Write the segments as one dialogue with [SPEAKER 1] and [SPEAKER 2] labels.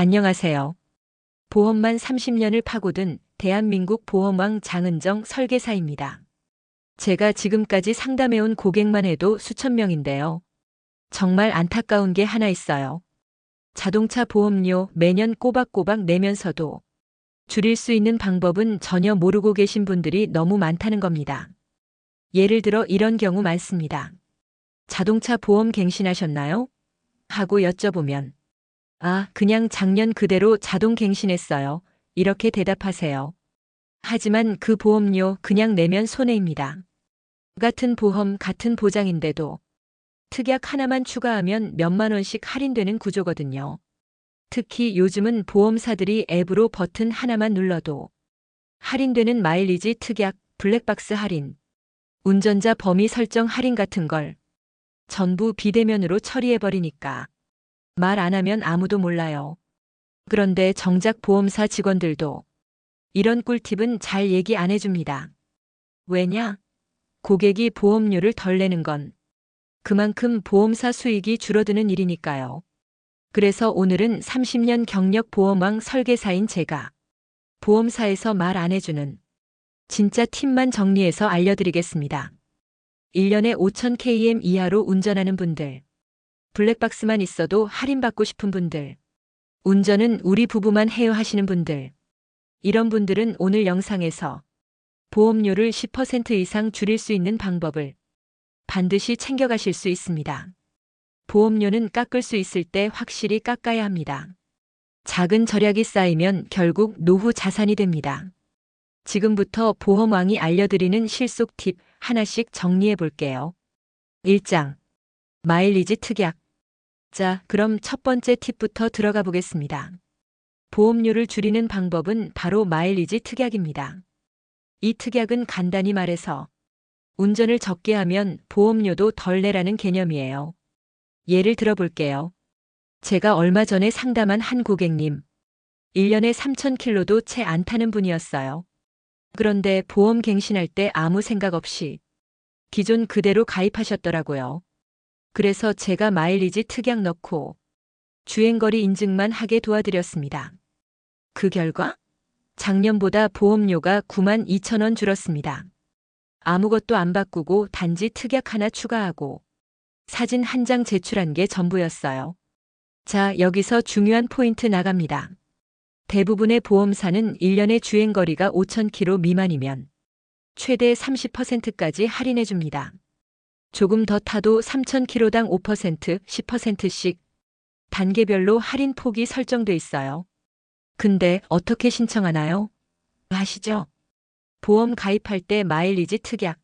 [SPEAKER 1] 안녕하세요. 보험만 30년을 파고든 대한민국 보험왕 장은정 설계사입니다. 제가 지금까지 상담해온 고객만 해도 수천 명인데요. 정말 안타까운 게 하나 있어요. 자동차 보험료 매년 꼬박꼬박 내면서도 줄일 수 있는 방법은 전혀 모르고 계신 분들이 너무 많다는 겁니다. 예를 들어 이런 경우 많습니다. 자동차 보험 갱신하셨나요? 하고 여쭤보면 아, 그냥 작년 그대로 자동 갱신했어요. 이렇게 대답하세요. 하지만 그 보험료 그냥 내면 손해입니다. 같은 보험, 같은 보장인데도 특약 하나만 추가하면 몇만 원씩 할인되는 구조거든요. 특히 요즘은 보험사들이 앱으로 버튼 하나만 눌러도 할인되는 마일리지 특약, 블랙박스 할인, 운전자 범위 설정 할인 같은 걸 전부 비대면으로 처리해버리니까 말 안 하면 아무도 몰라요. 그런데 정작 보험사 직원들도 이런 꿀팁은 잘 얘기 안 해줍니다. 왜냐? 고객이 보험료를 덜 내는 건 그만큼 보험사 수익이 줄어드는 일이니까요. 그래서 오늘은 30년 경력 보험왕 설계사인 제가 보험사에서 말 안 해주는 진짜 팁만 정리해서 알려드리겠습니다. 1년에 5,000km 이하로 운전하는 분들, 블랙박스만 있어도 할인받고 싶은 분들, 운전은 우리 부부만 해요 하시는 분들, 이런 분들은 오늘 영상에서 보험료를 10% 이상 줄일 수 있는 방법을 반드시 챙겨가실 수 있습니다. 보험료는 깎을 수 있을 때 확실히 깎아야 합니다. 작은 절약이 쌓이면 결국 노후 자산이 됩니다. 지금부터 보험왕이 알려드리는 실속 팁 하나씩 정리해 볼게요. 1장. 마일리지 특약. 자, 그럼 첫 번째 팁부터 들어가 보겠습니다. 보험료를 줄이는 방법은 바로 마일리지 특약입니다. 이 특약은 간단히 말해서 운전을 적게 하면 보험료도 덜 내라는 개념이에요. 예를 들어 볼게요. 제가 얼마 전에 상담한 한 고객님, 1년에 3,000km도 채 안 타는 분이었어요. 그런데 보험 갱신할 때 아무 생각 없이 기존 그대로 가입하셨더라고요. 그래서 제가 마일리지 특약 넣고 주행거리 인증만 하게 도와드렸습니다. 그 결과 작년보다 보험료가 92,000원 줄었습니다. 아무것도 안 바꾸고 단지 특약 하나 추가하고 사진 한 장 제출한 게 전부였어요. 자, 여기서 중요한 포인트 나갑니다. 대부분의 보험사는 1년의 주행거리가 5,000km 미만이면 최대 30%까지 할인해 줍니다. 조금 더 타도 3,000km당 5%, 10%씩 단계별로 할인 폭이 설정돼 있어요. 근데 어떻게 신청하나요? 아시죠? 보험 가입할 때 마일리지 특약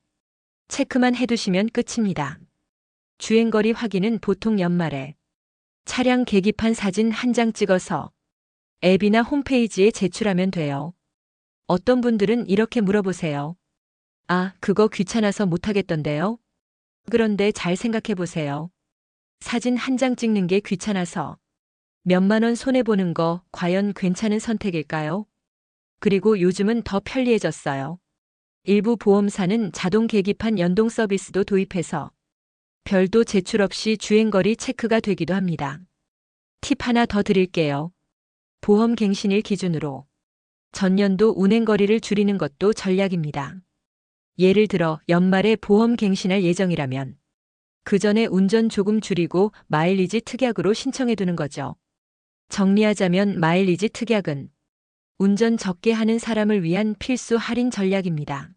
[SPEAKER 1] 체크만 해두시면 끝입니다. 주행거리 확인은 보통 연말에 차량 계기판 사진 한 장 찍어서 앱이나 홈페이지에 제출하면 돼요. 어떤 분들은 이렇게 물어보세요. 아, 그거 귀찮아서 못하겠던데요? 그런데 잘 생각해 보세요. 사진 한 장 찍는 게 귀찮아서 몇만 원 손해보는 거 과연 괜찮은 선택일까요? 그리고 요즘은 더 편리해졌어요. 일부 보험사는 자동 계기판 연동 서비스도 도입해서 별도 제출 없이 주행거리 체크가 되기도 합니다. 팁 하나 더 드릴게요. 보험 갱신일 기준으로 전년도 운행거리를 줄이는 것도 전략입니다. 예를 들어 연말에 보험 갱신할 예정이라면 그 전에 운전 조금 줄이고 마일리지 특약으로 신청해 두는 거죠. 정리하자면 마일리지 특약은 운전 적게 하는 사람을 위한 필수 할인 전략입니다.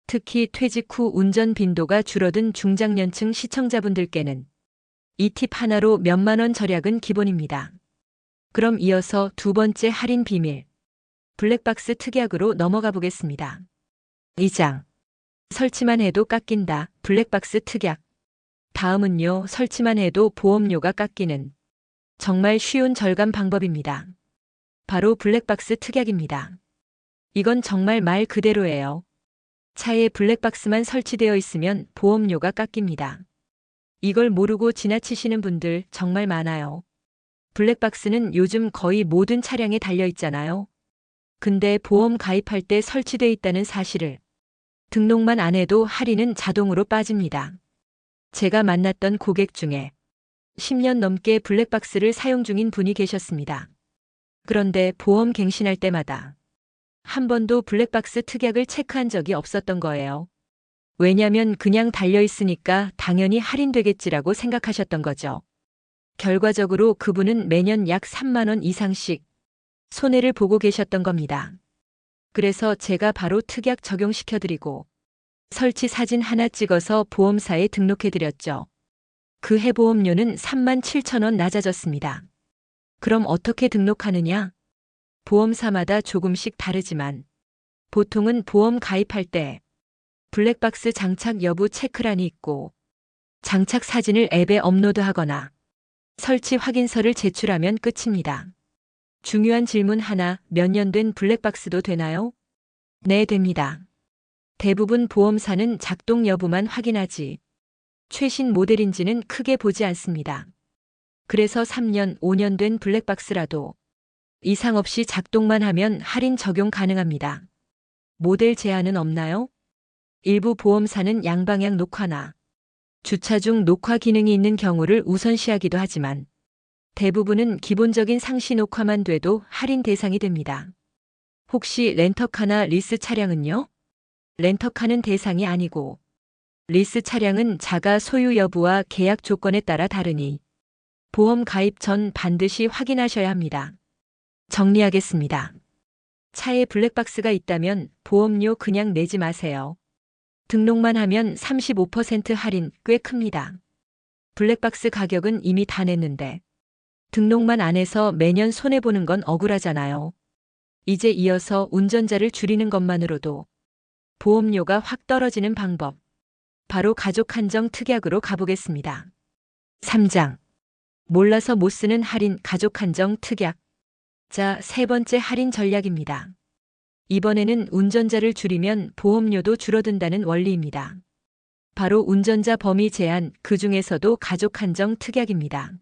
[SPEAKER 1] 특히 퇴직 후 운전 빈도가 줄어든 중장년층 시청자분들께는 이 팁 하나로 몇만 원 절약은 기본입니다. 그럼 이어서 두 번째 할인 비밀, 블랙박스 특약으로 넘어가 보겠습니다. 2장. 설치만 해도 깎인다. 블랙박스 특약. 다음은요, 설치만 해도 보험료가 깎이는 정말 쉬운 절감 방법입니다. 바로 블랙박스 특약입니다. 이건 정말 말 그대로예요. 차에 블랙박스만 설치되어 있으면 보험료가 깎입니다. 이걸 모르고 지나치시는 분들 정말 많아요. 블랙박스는 요즘 거의 모든 차량에 달려 있잖아요. 근데 보험 가입할 때 설치돼 있다는 사실을 등록만 안 해도 할인은 자동으로 빠집니다. 제가 만났던 고객 중에 10년 넘게 블랙박스를 사용 중인 분이 계셨습니다. 그런데 보험 갱신할 때마다 한 번도 블랙박스 특약을 체크한 적이 없었던 거예요. 왜냐면 그냥 달려있으니까 당연히 할인되겠지라고 생각하셨던 거죠. 결과적으로 그분은 매년 약 3만 원 이상씩 손해를 보고 계셨던 겁니다. 그래서 제가 바로 특약 적용시켜드리고 설치 사진 하나 찍어서 보험사에 등록해드렸죠. 그 해 보험료는 3만 7천 원 낮아졌습니다. 그럼 어떻게 등록하느냐? 보험사마다 조금씩 다르지만 보통은 보험 가입할 때 블랙박스 장착 여부 체크란이 있고 장착 사진을 앱에 업로드하거나 설치 확인서를 제출하면 끝입니다. 중요한 질문 하나, 몇 년 된 블랙박스도 되나요? 네, 됩니다. 대부분 보험사는 작동 여부만 확인하지 최신 모델인지는 크게 보지 않습니다. 그래서 3년, 5년 된 블랙박스라도 이상 없이 작동만 하면 할인 적용 가능합니다. 모델 제한은 없나요? 일부 보험사는 양방향 녹화나 주차 중 녹화 기능이 있는 경우를 우선시하기도 하지만 대부분은 기본적인 상시 녹화만 돼도 할인 대상이 됩니다. 혹시 렌터카나 리스 차량은요? 렌터카는 대상이 아니고 리스 차량은 자가 소유 여부와 계약 조건에 따라 다르니 보험 가입 전 반드시 확인하셔야 합니다. 정리하겠습니다. 차에 블랙박스가 있다면 보험료 그냥 내지 마세요. 등록만 하면 35% 할인 꽤 큽니다. 블랙박스 가격은 이미 다 냈는데 등록만 안 해서 매년 손해보는 건 억울하잖아요. 이제 이어서 운전자를 줄이는 것만으로도 보험료가 확 떨어지는 방법. 바로 가족 한정 특약으로 가보겠습니다. 3장. 몰라서 못 쓰는 할인 가족 한정 특약. 자, 세 번째 할인 전략입니다. 이번에는 운전자를 줄이면 보험료도 줄어든다는 원리입니다. 바로 운전자 범위 제한, 그 중에서도 가족 한정 특약입니다.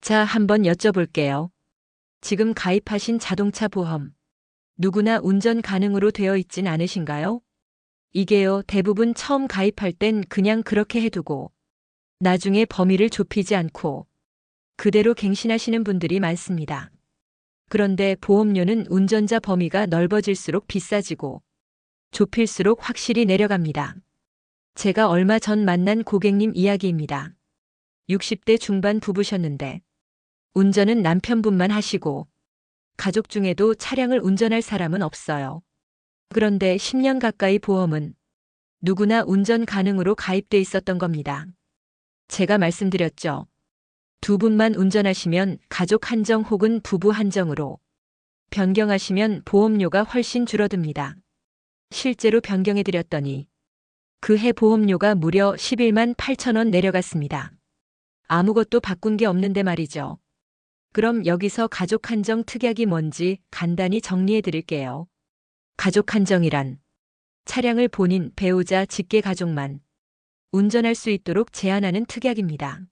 [SPEAKER 1] 자, 한번 여쭤볼게요. 지금 가입하신 자동차 보험, 누구나 운전 가능으로 되어 있진 않으신가요? 이게요, 대부분 처음 가입할 땐 그냥 그렇게 해두고 나중에 범위를 좁히지 않고 그대로 갱신하시는 분들이 많습니다. 그런데 보험료는 운전자 범위가 넓어질수록 비싸지고 좁힐수록 확실히 내려갑니다. 제가 얼마 전 만난 고객님 이야기입니다. 60대 중반 부부셨는데 운전은 남편분만 하시고 가족 중에도 차량을 운전할 사람은 없어요. 그런데 10년 가까이 보험은 누구나 운전 가능으로 가입돼 있었던 겁니다. 제가 말씀드렸죠. 두 분만 운전하시면 가족 한정 혹은 부부 한정으로 변경하시면 보험료가 훨씬 줄어듭니다. 실제로 변경해드렸더니 그 해 보험료가 무려 11만 8천 원 내려갔습니다. 아무것도 바꾼 게 없는데 말이죠. 그럼 여기서 가족 한정 특약이 뭔지 간단히 정리해 드릴게요. 가족 한정이란 차량을 본인, 배우자, 직계 가족만 운전할 수 있도록 제한하는 특약입니다.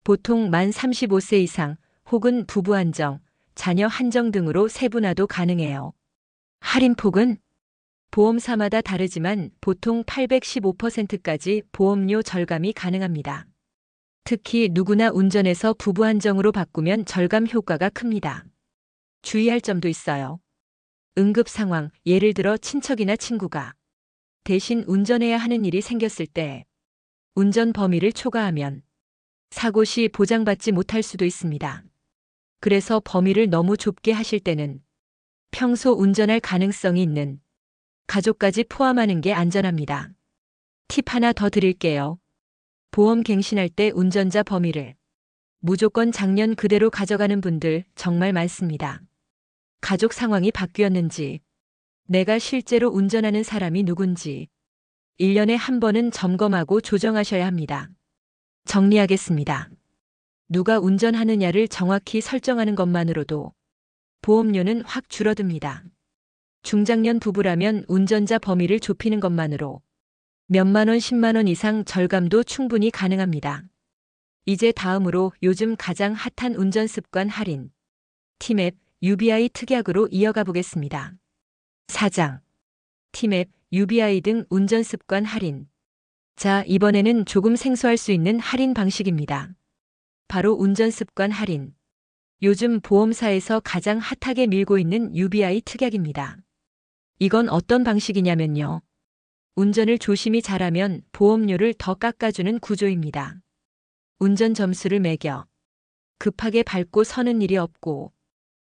[SPEAKER 1] 보통 만 35세 이상 혹은 부부 한정, 자녀 한정 등으로 세분화도 가능해요. 할인폭은 보험사마다 다르지만 보통 815%까지 보험료 절감이 가능합니다. 특히 누구나 운전해서 부부 한정으로 바꾸면 절감 효과가 큽니다. 주의할 점도 있어요. 응급 상황, 예를 들어 친척이나 친구가 대신 운전해야 하는 일이 생겼을 때 운전 범위를 초과하면 사고 시 보장받지 못할 수도 있습니다. 그래서 범위를 너무 좁게 하실 때는 평소 운전할 가능성이 있는 가족까지 포함하는 게 안전합니다. 팁 하나 더 드릴게요. 보험 갱신할 때 운전자 범위를 무조건 작년 그대로 가져가는 분들 정말 많습니다. 가족 상황이 바뀌었는지, 내가 실제로 운전하는 사람이 누군지 1년에 한 번은 점검하고 조정하셔야 합니다. 정리하겠습니다. 누가 운전하느냐를 정확히 설정하는 것만으로도 보험료는 확 줄어듭니다. 중장년 부부라면 운전자 범위를 좁히는 것만으로 몇만 원, 10만 원 이상 절감도 충분히 가능합니다. 이제 다음으로 요즘 가장 핫한 운전 습관 할인, 티맵, UBI 특약으로 이어가 보겠습니다. 4장. 티맵, UBI 등 운전 습관 할인. 자, 이번에는 조금 생소할 수 있는 할인 방식입니다. 바로 운전 습관 할인. 요즘 보험사에서 가장 핫하게 밀고 있는 UBI 특약입니다. 이건 어떤 방식이냐면요. 운전을 조심히 잘하면 보험료를 더 깎아주는 구조입니다. 운전 점수를 매겨 급하게 밟고 서는 일이 없고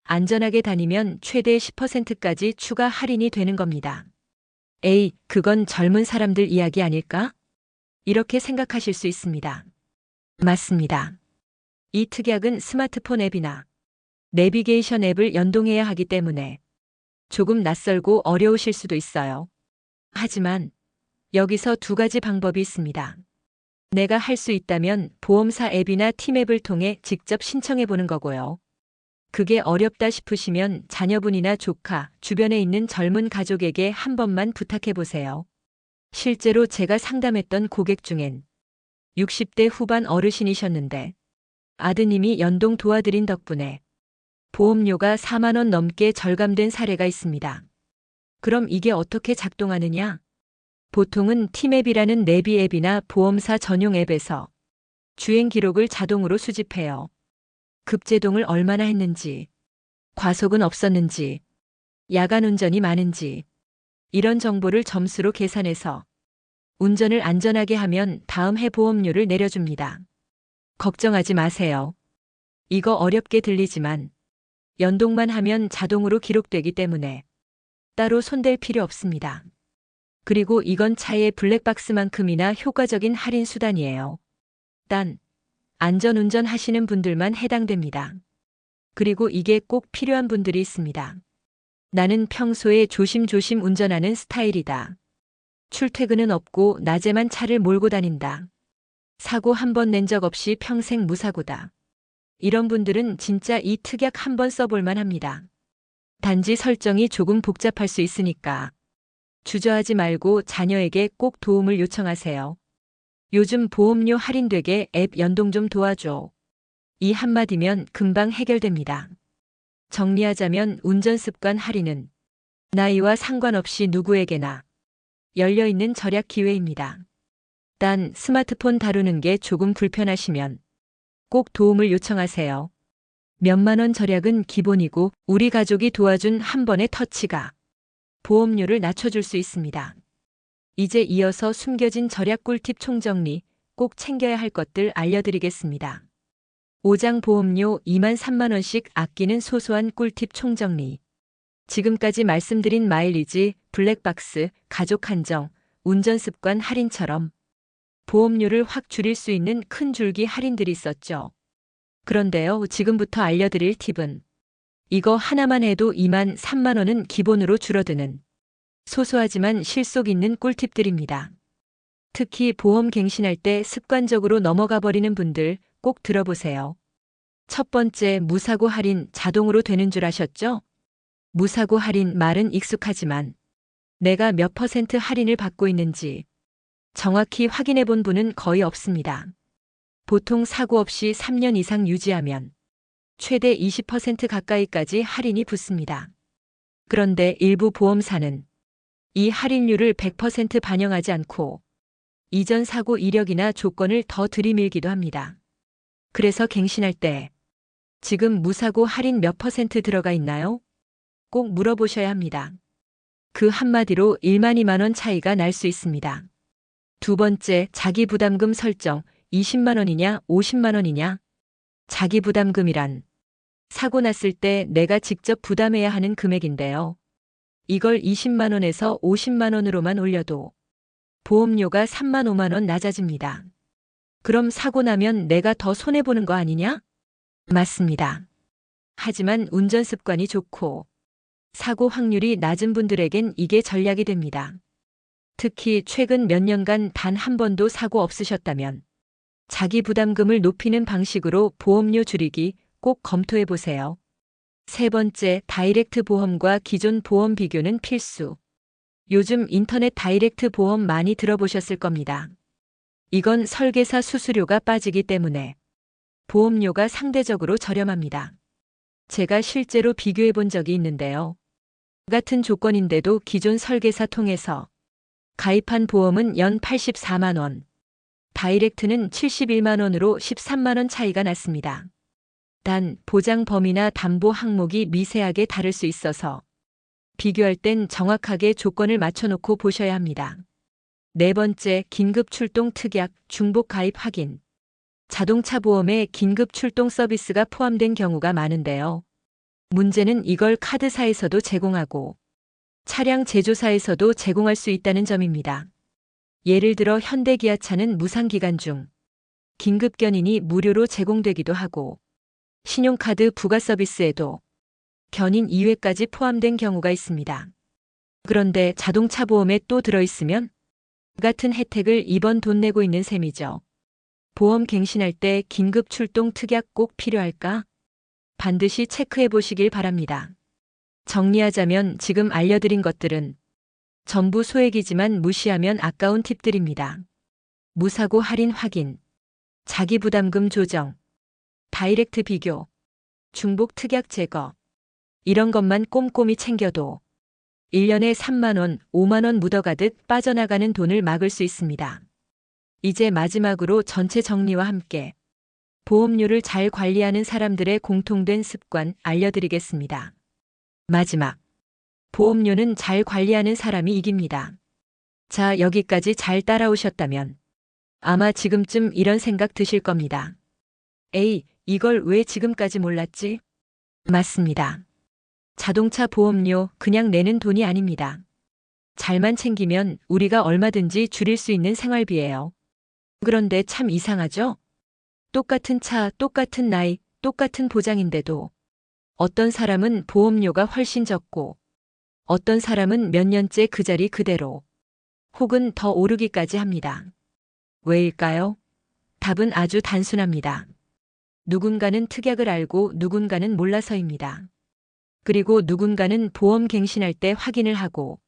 [SPEAKER 1] 안전하게 다니면 최대 10%까지 추가 할인이 되는 겁니다. 에이, 그건 젊은 사람들 이야기 아닐까? 이렇게 생각하실 수 있습니다. 맞습니다. 이 특약은 스마트폰 앱이나 내비게이션 앱을 연동해야 하기 때문에 조금 낯설고 어려우실 수도 있어요. 하지만 여기서 두 가지 방법이 있습니다. 내가 할 수 있다면 보험사 앱이나 팀앱을 통해 직접 신청해 보는 거고요. 그게 어렵다 싶으시면 자녀분이나 조카, 주변에 있는 젊은 가족에게 한 번만 부탁해 보세요. 실제로 제가 상담했던 고객 중엔 60대 후반 어르신이셨는데 아드님이 연동 도와드린 덕분에 보험료가 4만 원 넘게 절감된 사례가 있습니다. 그럼 이게 어떻게 작동하느냐? 보통은 팀앱이라는 내비 앱이나 보험사 전용 앱에서 주행 기록을 자동으로 수집해요. 급제동을 얼마나 했는지, 과속은 없었는지, 야간 운전이 많은지, 이런 정보를 점수로 계산해서 운전을 안전하게 하면 다음 해 보험료를 내려줍니다. 걱정하지 마세요. 이거 어렵게 들리지만 연동만 하면 자동으로 기록되기 때문에 따로 손댈 필요 없습니다. 그리고 이건 차의 블랙박스만큼이나 효과적인 할인 수단이에요. 단, 안전운전 하시는 분들만 해당됩니다. 그리고 이게 꼭 필요한 분들이 있습니다. 나는 평소에 조심조심 운전하는 스타일이다. 출퇴근은 없고 낮에만 차를 몰고 다닌다. 사고 한 번 낸 적 없이 평생 무사고다. 이런 분들은 진짜 이 특약 한 번 써볼만 합니다. 단지 설정이 조금 복잡할 수 있으니까 주저하지 말고 자녀에게 꼭 도움을 요청하세요. 요즘 보험료 할인되게 앱 연동 좀 도와줘. 이 한마디면 금방 해결됩니다. 정리하자면 운전습관 할인은 나이와 상관없이 누구에게나 열려있는 절약 기회입니다. 단 스마트폰 다루는 게 조금 불편하시면 꼭 도움을 요청하세요. 몇만 원 절약은 기본이고 우리 가족이 도와준 한 번의 터치가 보험료를 낮춰줄 수 있습니다. 이제 이어서 숨겨진 절약 꿀팁 총정리, 꼭 챙겨야 할 것들 알려드리겠습니다. 5장 보험료 2만 3만 원씩 아끼는 소소한 꿀팁 총정리. 지금까지 말씀드린 마일리지, 블랙박스, 가족 한정, 운전습관 할인처럼 보험료를 확 줄일 수 있는 큰 줄기 할인들이 있었죠. 그런데요, 지금부터 알려드릴 팁은 이거 하나만 해도 2만 3만 원은 기본으로 줄어드는 소소하지만 실속 있는 꿀팁들입니다. 특히 보험 갱신할 때 습관적으로 넘어가 버리는 분들 꼭 들어보세요. 첫 번째, 무사고 할인 자동으로 되는 줄 아셨죠? 무사고 할인 말은 익숙하지만 내가 몇 퍼센트 할인을 받고 있는지 정확히 확인해 본 분은 거의 없습니다. 보통 사고 없이 3년 이상 유지하면 최대 20% 가까이까지 할인이 붙습니다. 그런데 일부 보험사는 이 할인율을 100% 반영하지 않고 이전 사고 이력이나 조건을 더 들이밀기도 합니다. 그래서 갱신할 때 지금 무사고 할인 몇 퍼센트 들어가 있나요? 꼭 물어보셔야 합니다. 그 한마디로 1만 2만 원 차이가 날 수 있습니다. 두 번째, 자기 부담금 설정. 20만 원이냐 50만 원이냐? 자기 부담금이란 사고 났을 때 내가 직접 부담해야 하는 금액인데요. 이걸 20만 원에서 50만 원으로만 올려도 보험료가 3만 5만 원 낮아집니다. 그럼 사고 나면 내가 더 손해보는 거 아니냐? 맞습니다. 하지만 운전 습관이 좋고 사고 확률이 낮은 분들에겐 이게 전략이 됩니다. 특히 최근 몇 년간 단 한 번도 사고 없으셨다면 자기 부담금을 높이는 방식으로 보험료 줄이기 꼭 검토해 보세요. 세 번째, 다이렉트 보험과 기존 보험 비교는 필수. 요즘 인터넷 다이렉트 보험 많이 들어보셨을 겁니다. 이건 설계사 수수료가 빠지기 때문에 보험료가 상대적으로 저렴합니다. 제가 실제로 비교해 본 적이 있는데요. 같은 조건인데도 기존 설계사 통해서 가입한 보험은 연 84만 원, 다이렉트는 71만 원으로 13만 원 차이가 났습니다. 단 보장 범위나 담보 항목이 미세하게 다를 수 있어서 비교할 땐 정확하게 조건을 맞춰놓고 보셔야 합니다. 네 번째, 긴급 출동 특약, 중복 가입 확인. 자동차 보험에 긴급 출동 서비스가 포함된 경우가 많은데요. 문제는 이걸 카드사에서도 제공하고 차량 제조사에서도 제공할 수 있다는 점입니다. 예를 들어 현대기아차는 무상기간 중 긴급 견인이 무료로 제공되기도 하고 신용카드 부가 서비스에도 견인 2회까지 포함된 경우가 있습니다. 그런데 자동차 보험에 또 들어있으면 같은 혜택을 이번 돈 내고 있는 셈이죠. 보험 갱신할 때 긴급 출동 특약 꼭 필요할까? 반드시 체크해 보시길 바랍니다. 정리하자면 지금 알려드린 것들은 전부 소액이지만 무시하면 아까운 팁들입니다. 무사고 할인 확인, 자기 부담금 조정, 다이렉트 비교, 중복 특약 제거. 이런 것만 꼼꼼히 챙겨도 1년에 3만 원, 5만 원 묻어가듯 빠져나가는 돈을 막을 수 있습니다. 이제 마지막으로 전체 정리와 함께 보험료를 잘 관리하는 사람들의 공통된 습관 알려드리겠습니다. 마지막. 보험료는 잘 관리하는 사람이 이깁니다. 자, 여기까지 잘 따라오셨다면 아마 지금쯤 이런 생각 드실 겁니다. 에이, 이걸 왜 지금까지 몰랐지? 맞습니다. 자동차 보험료 그냥 내는 돈이 아닙니다. 잘만 챙기면 우리가 얼마든지 줄일 수 있는 생활비예요. 그런데 참 이상하죠? 똑같은 차, 똑같은 나이, 똑같은 보장인데도 어떤 사람은 보험료가 훨씬 적고 어떤 사람은 몇 년째 그 자리 그대로 혹은 더 오르기까지 합니다. 왜일까요? 답은 아주 단순합니다. 누군가는 특약을 알고 누군가는 몰라서입니다. 그리고 누군가는 보험 갱신할 때 확인을 하고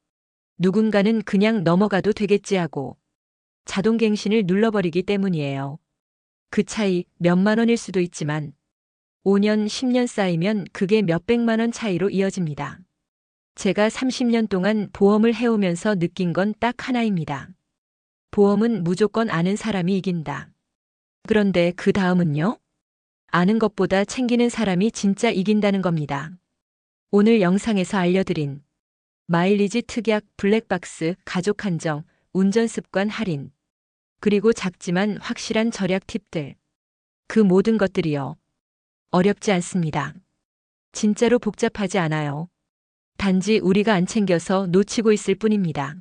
[SPEAKER 1] 누군가는 그냥 넘어가도 되겠지 하고 자동 갱신을 눌러버리기 때문이에요. 그 차이 몇만 원일 수도 있지만 5년, 10년 쌓이면 그게 몇백만 원 차이로 이어집니다. 제가 30년 동안 보험을 해오면서 느낀 건 딱 하나입니다. 보험은 무조건 아는 사람이 이긴다. 그런데 그 다음은요? 아는 것보다 챙기는 사람이 진짜 이긴다는 겁니다. 오늘 영상에서 알려드린 마일리지 특약, 블랙박스, 가족 한정, 운전습관 할인, 그리고 작지만 확실한 절약 팁들. 그 모든 것들이요. 어렵지 않습니다. 진짜로 복잡하지 않아요. 단지 우리가 안 챙겨서 놓치고 있을 뿐입니다.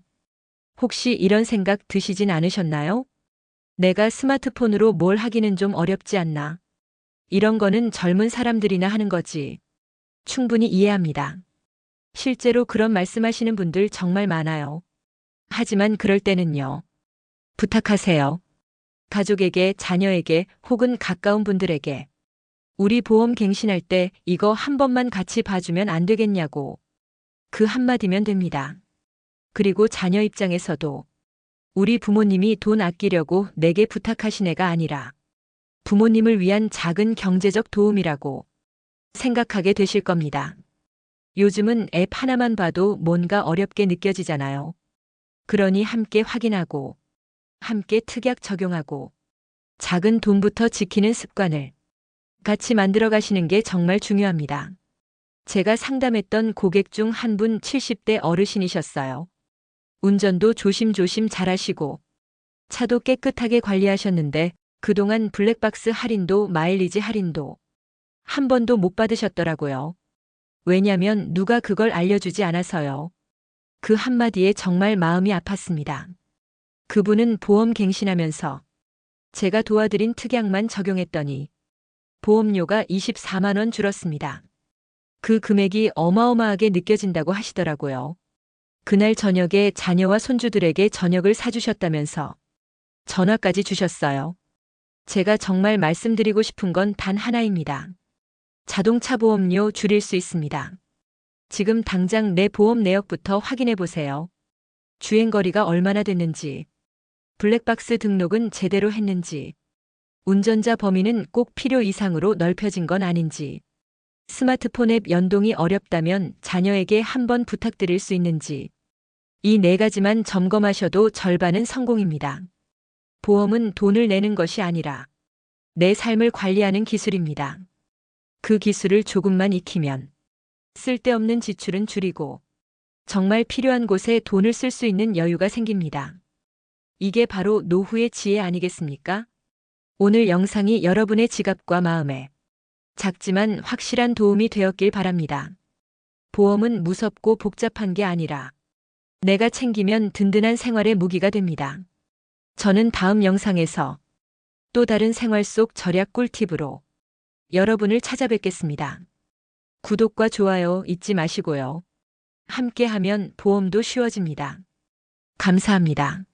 [SPEAKER 1] 혹시 이런 생각 드시진 않으셨나요? 내가 스마트폰으로 뭘 하기는 좀 어렵지 않나? 이런 거는 젊은 사람들이나 하는 거지. 충분히 이해합니다. 실제로 그런 말씀하시는 분들 정말 많아요. 하지만 그럴 때는요. 부탁하세요. 가족에게, 자녀에게 혹은 가까운 분들에게 우리 보험 갱신할 때 이거 한 번만 같이 봐주면 안 되겠냐고. 그 한마디면 됩니다. 그리고 자녀 입장에서도 우리 부모님이 돈 아끼려고 내게 부탁하신 애가 아니라 부모님을 위한 작은 경제적 도움이라고 생각하게 되실 겁니다. 요즘은 앱 하나만 봐도 뭔가 어렵게 느껴지잖아요. 그러니 함께 확인하고 함께 특약 적용하고 작은 돈부터 지키는 습관을 같이 만들어 가시는 게 정말 중요합니다. 제가 상담했던 고객 중 한 분 70대 어르신이셨어요. 운전도 조심조심 잘하시고 차도 깨끗하게 관리하셨는데 그동안 블랙박스 할인도 마일리지 할인도 한 번도 못 받으셨더라고요. 왜냐면 누가 그걸 알려주지 않아서요. 그 한마디에 정말 마음이 아팠습니다. 그분은 보험 갱신하면서 제가 도와드린 특약만 적용했더니 보험료가 24만 원 줄었습니다. 그 금액이 어마어마하게 느껴진다고 하시더라고요. 그날 저녁에 자녀와 손주들에게 저녁을 사주셨다면서 전화까지 주셨어요. 제가 정말 말씀드리고 싶은 건 단 하나입니다. 자동차 보험료 줄일 수 있습니다. 지금 당장 내 보험 내역부터 확인해 보세요. 주행거리가 얼마나 됐는지, 블랙박스 등록은 제대로 했는지, 운전자 범위는 꼭 필요 이상으로 넓혀진 건 아닌지, 스마트폰 앱 연동이 어렵다면 자녀에게 한번 부탁드릴 수 있는지, 이 네 가지만 점검하셔도 절반은 성공입니다. 보험은 돈을 내는 것이 아니라 내 삶을 관리하는 기술입니다. 그 기술을 조금만 익히면 쓸데없는 지출은 줄이고 정말 필요한 곳에 돈을 쓸 수 있는 여유가 생깁니다. 이게 바로 노후의 지혜 아니겠습니까? 오늘 영상이 여러분의 지갑과 마음에 작지만 확실한 도움이 되었길 바랍니다. 보험은 무섭고 복잡한 게 아니라 내가 챙기면 든든한 생활의 무기가 됩니다. 저는 다음 영상에서 또 다른 생활 속 절약 꿀팁으로 여러분을 찾아뵙겠습니다. 구독과 좋아요 잊지 마시고요. 함께하면 보험도 쉬워집니다. 감사합니다.